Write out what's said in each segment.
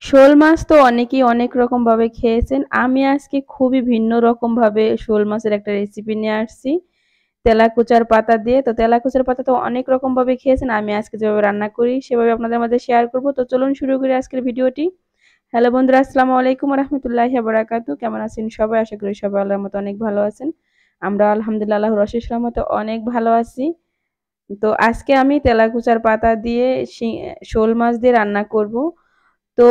শোল মাছ তো অনেকেই অনেক রকম ভাবে খেয়েছেন। আমি আজকে খুবই ভিন্ন রকম ভাবে শোল মাছের একটা রেসিপি নিয়ে আসছি তেলাকুচার পাতা দিয়ে। তো তেলাকুচার পাতা তো অনেক রকম ভাবে খেয়েছেন। আমি আজকে যেভাবে রান্না করি সেভাবে আপনাদের মাঝে শেয়ার করব। তো চলুন শুরু করি আজকের ভিডিওটি। হ্যালো বন্ধুরা, আসসালামু আলাইকুম ওয়া রাহমাতুল্লাহি ওয়া বারাকাতুহু। কেমন আছেন সবাই? আশা করি সবাই আল্লাহর মতো অনেক ভালো আছেন। আমরা আলহামদুলিল্লাহ আল্লাহর অশেষ রহমতে অনেক ভালো আছি। তো আজকে আমি তেলাকুচার পাতা দিয়ে শোল মাছ দিয়ে রান্না করব। তো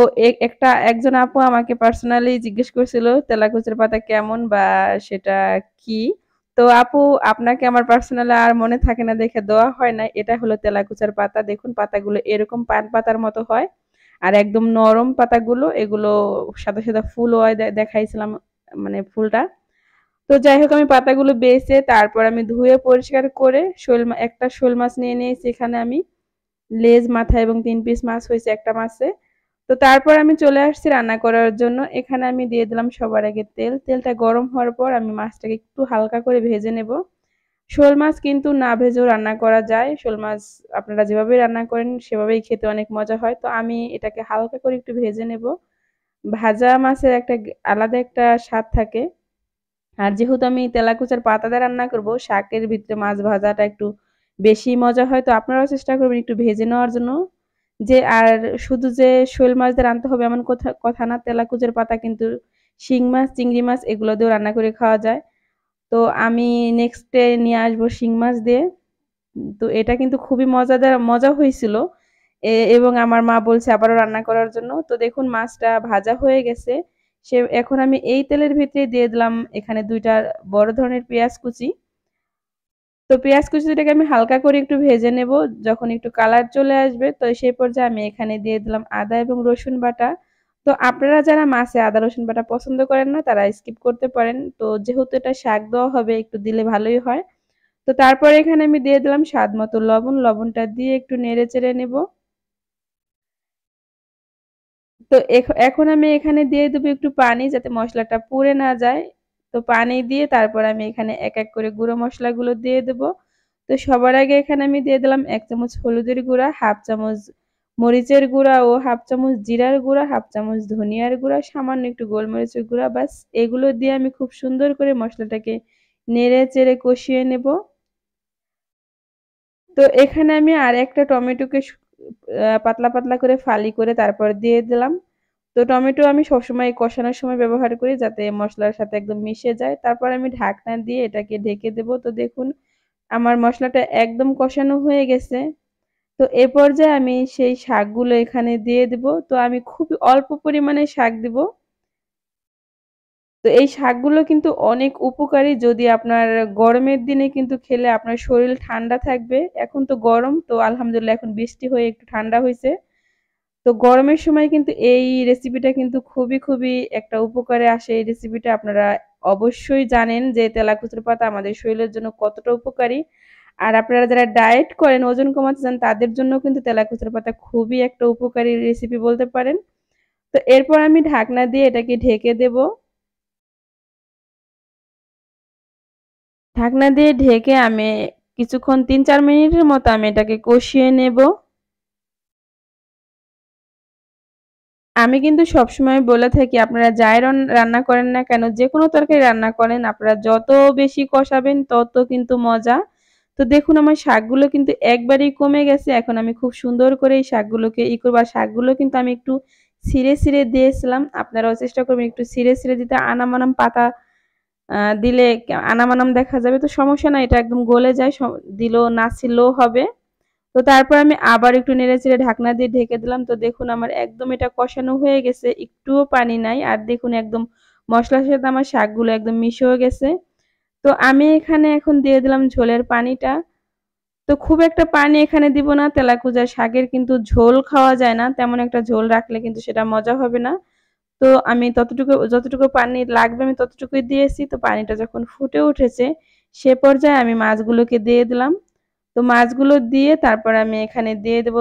একজন আপু আমাকে পার্সোনালি জিজ্ঞেস করছিল তেলাকুচার পাতা কেমন বা সেটা কি। তো আপু, আপনাকে আমার পার্সোনালি আর মনে থাকে না দেখে দেওয়া হয় না। এটা হলো তেলাকুচার পাতা। দেখুন পাতাগুলো এরকম পান পাতার মতো হয় আর একদম নরম পাতাগুলো, এগুলো সাদা সাদা ফুল হয় দেখাইছিলাম, মানে ফুলটা। তো যাই হোক, আমি পাতাগুলো বেছে তারপর আমি ধুয়ে পরিষ্কার করে একটা শোল মাছ নিয়ে নিয়েছি। এখানে আমি লেজ, মাথা এবং ৩ পিস মাছ হয়েছে একটা মাছে। তো তারপর আমি চলে আসছি রান্না করার জন্য। এখানে আমি দিয়ে দিলাম সবার আগে তেল। তেলটা গরম হওয়ার পর আমি মাছটাকে একটু হালকা করে ভেজে নেব। শোল মাছ কিন্তু না ভেজেও রান্না করা যায়। শোল মাছ আপনারা যেভাবেই রান্না করেন সেভাবেই খেতে অনেক মজা হয়। তো আমি এটাকে হালকা করে একটু ভেজে নেব। ভাজা মাছের আলাদা একটা স্বাদ থাকে। আর যেহেতু আমি তেলাকুচার পাতা দিয়ে রান্না করব, শাকের ভিতরে মাছ ভাজাটা একটু বেশি মজা হয়। তো আপনারাও চেষ্টা করবেন একটু ভেজে নেওয়ার জন্য। আর শুধু যে শোল মাছ দিয়ে রানতে হবে এমন কথা না। তেলাকুচার পাতা কিন্তু শিং মাছ, চিংড়ি মাছ এগুলো দিয়েও রান্না করে খাওয়া যায়। তো আমি নেক্সট ডে নিয়ে আসবো শিং মাছ দিয়ে। তো এটা কিন্তু খুবই মজা হয়েছিল। এবং আমার মা বলছে আবারও রান্না করার জন্য। তো দেখুন মাছটা ভাজা হয়ে গেছে। এখন আমি এই তেলের ভিতরে দিয়ে দিলাম এখানে ২ টা বড় ধরনের পেঁয়াজ কুচি। তো পেঁয়াজ কুচিটাকে আমি হালকা করে একটু ভেজে নেব। যখন একটু কালার চলে আসবে তো সেই পর্যায়ে আমি এখানে দিয়ে দিলাম আদা এবং রসুন বাটা। তো আপনারা যারা মাছে আদা রসুন বাটা পছন্দ করেন না তারা স্কিপ করতে পারেন। তো যেহেতু এটা শাক দেওয়া হবে একটু দিলে ভালোই হয়। তো তারপরে এখানে আমি দিয়ে দিলাম স্বাদ মতো লবণ। লবণটা দিয়ে একটু নেড়ে চেড়ে নেব। তো এখন আমি এখানে দিয়ে দেবো একটু পানি যাতে মশলাটা পুড়ে না যায়। তো পানি দিয়ে তারপর আমি এখানে এক এক করে গুঁড়ো মশলাগুলো দিয়ে দেব। তো সবার আগে এখানে আমি দিয়ে দিলাম ১ চামচ হলুদের গুঁড়া, 1/2 চামচ মরিচের গুঁড়া ও 1/2 চামচ জিরার গুঁড়া, 1/2 চামচ ধনিয়ার গুঁড়া, সামান্য একটু গোলমরিচের গুঁড়া। বাস এগুলো দিয়ে আমি খুব সুন্দর করে মশলাটাকে নেড়ে চেড়ে কষিয়ে নেব। তো এখানে আমি আর একটা টমেটোকে পাতলা পাতলা করে ফালি করে তারপর দিয়ে দিলাম। তো টমেটো আমি সবসময় কষানোর সময় ব্যবহার করি যাতে মসলার সাথে একদম মিশে যায়। তারপর আমি ঢাকনা দিয়ে এটাকে ঢেকে দেব। তো দেখুন আমার মসলাটা একদম কষানো হয়ে গেছে। তো এ পর্যায়ে আমি সেই শাকগুলো এখানে দিয়ে দেব। তো আমি খুবই অল্প পরিমাণে শাক দিব। তো এই শাকগুলো কিন্তু অনেক উপকারী। যদি আপনার গরমের দিনে কিন্তু খেলে আপনার শরীর ঠান্ডা থাকবে। এখন তো গরম, তো আলহামদুলিল্লাহ এখন বৃষ্টি হয়ে একটু ঠান্ডা হইছে। তো গরমের সময় কিন্তু এই রেসিপিটা কিন্তু খুবই একটা উপকারে আসে। এই রেসিপিটা আপনারা অবশ্যই জানেন যে তেলাকুচের পাতা আমাদের শরীরের জন্য কতটা উপকারী। আর আপনারা যারা ডায়েট করেন, ওজন কমাতে চান তাদের জন্য কিন্তু তেলাকুচের পাতা খুবই একটা উপকারী রেসিপি বলতে পারেন। তো এরপর আমি ঢাকনা দিয়ে এটাকে ঢেকে দেব। ঢাকনা দিয়ে ঢেকে আমি কিছুক্ষণ ৩-৪ মিনিটের মতো আমি এটাকে কষিয়ে নেব। আমি কিন্তু সবসময় বলে থাকি আপনারা যাই রান্না করেন না কেন, যেকোনো তরকারি রান্না করেন আপনারা যত বেশি কষাবেন তত কিন্তু মজা। তো দেখুন আমার শাকগুলো কিন্তু একবারেই কমে গেছে। এখন আমি খুব সুন্দর করে এই শাকগুলোকে করব। আর শাকগুলো কিন্তু আমি একটু ছিঁড়ে দিয়েছিলাম। আপনারাও চেষ্টা করবেন একটু ছিঁড়ে দিতে। আনাম পাতা দিলে আনাম দেখা যাবে, তো সমস্যা নাই, এটা একদম গলে যায়। দিলেও না ছিঁড়লেও হবে। তো তারপর আমি আবার একটু নেড়েচেড়ে ঢাকনা দিয়ে ঢেকে দিলাম। তো দেখুন আমার একদম এটা কষানো হয়ে গেছে। একটুও পানি নাই। আর দেখুন একদম মসলার সাথে আমার শাকগুলো একদম মিশেও গেছে। তো আমি এখানে এখন দিয়ে দিলাম ঝোলের পানিটা। তো খুব একটা পানি এখানে দিব না। তেলাকুচা শাকের কিন্তু ঝোল খাওয়া যায় না। তেমন একটা ঝোল রাখলে কিন্তু সেটা মজা হবে না। তো আমি যতটুকু পানি লাগবে আমি ততটুকুই দিয়েছি। তো পানিটা যখন ফুটে উঠেছে সে পর্যায়ে আমি মাছগুলোকে দিয়ে দিলাম। তো মাছগুলো দিয়ে তারপর আমি এখানে দিয়ে দেব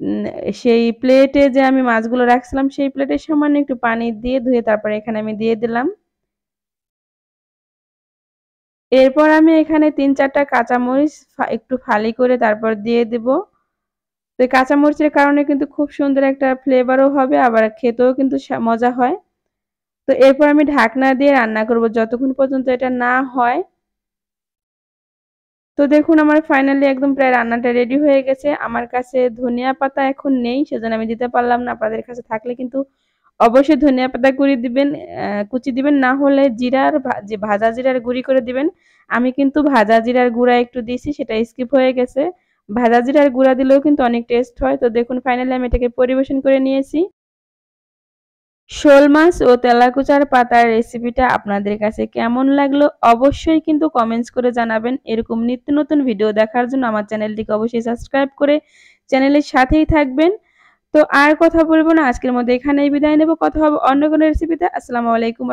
উম সেই প্লেটে যে আমি মাছগুলো রাখছিলাম সেই প্লেটে সামান্য একটু পানি দিয়ে ধুয়ে তারপরে এখানে আমি দিয়ে দিলাম। এরপর আমি এখানে ৩-৪ টা কাঁচামরিচ একটু ফালি করে তারপর দিয়ে দেব। তো এই কাঁচামরিচের কারণে কিন্তু খুব সুন্দর একটা ফ্লেভারও হবে, আবার খেতেও কিন্তু মজা হয়। তো এরপর আমি ঢাকনা দিয়ে রান্না করব যতক্ষণ পর্যন্ত এটা না হয়। তো দেখুন আমার ফাইনালি একদম প্রায় রান্নাটা রেডি হয়ে গেছে। আমার কাছে ধনিয়া পাতা এখন নেই, সেজন্য আমি দিতে পারলাম না। আপনাদের কাছে থাকলে কিন্তু অবশ্যই ধনিয়া পাতা কুচি দিবেন, না হলে যে ভাজা জিরার গুঁড়ি করে দিবেন। আমি কিন্তু ভাজা জিরার গুঁড়া একটু দিছি, সেটা স্কিপ হয়ে গেছে। ভাজা জিরার গুঁড়া দিলেও কিন্তু অনেক টেস্ট হয়। তো দেখুন ফাইনালি আমি এটাকে পরিবেশন করে নিয়েছি। শোল মাছ ও তেলাকুচার পাতার রেসিপিটা আপনাদের কাছে কেমন লাগলো অবশ্যই কিন্তু কমেন্টস করে জানাবেন। এরকম নিত্য নতুন ভিডিও দেখার জন্য আমার চ্যানেলটিকে অবশ্যই সাবস্ক্রাইব করে চ্যানেলের সাথেই থাকবেন। তো আর কথা বলবো না, আজকের মধ্যে এখানেই বিদায় নেব। কথা হবে অন্য কোনো রেসিপিতে। আসসালামু আলাইকুম।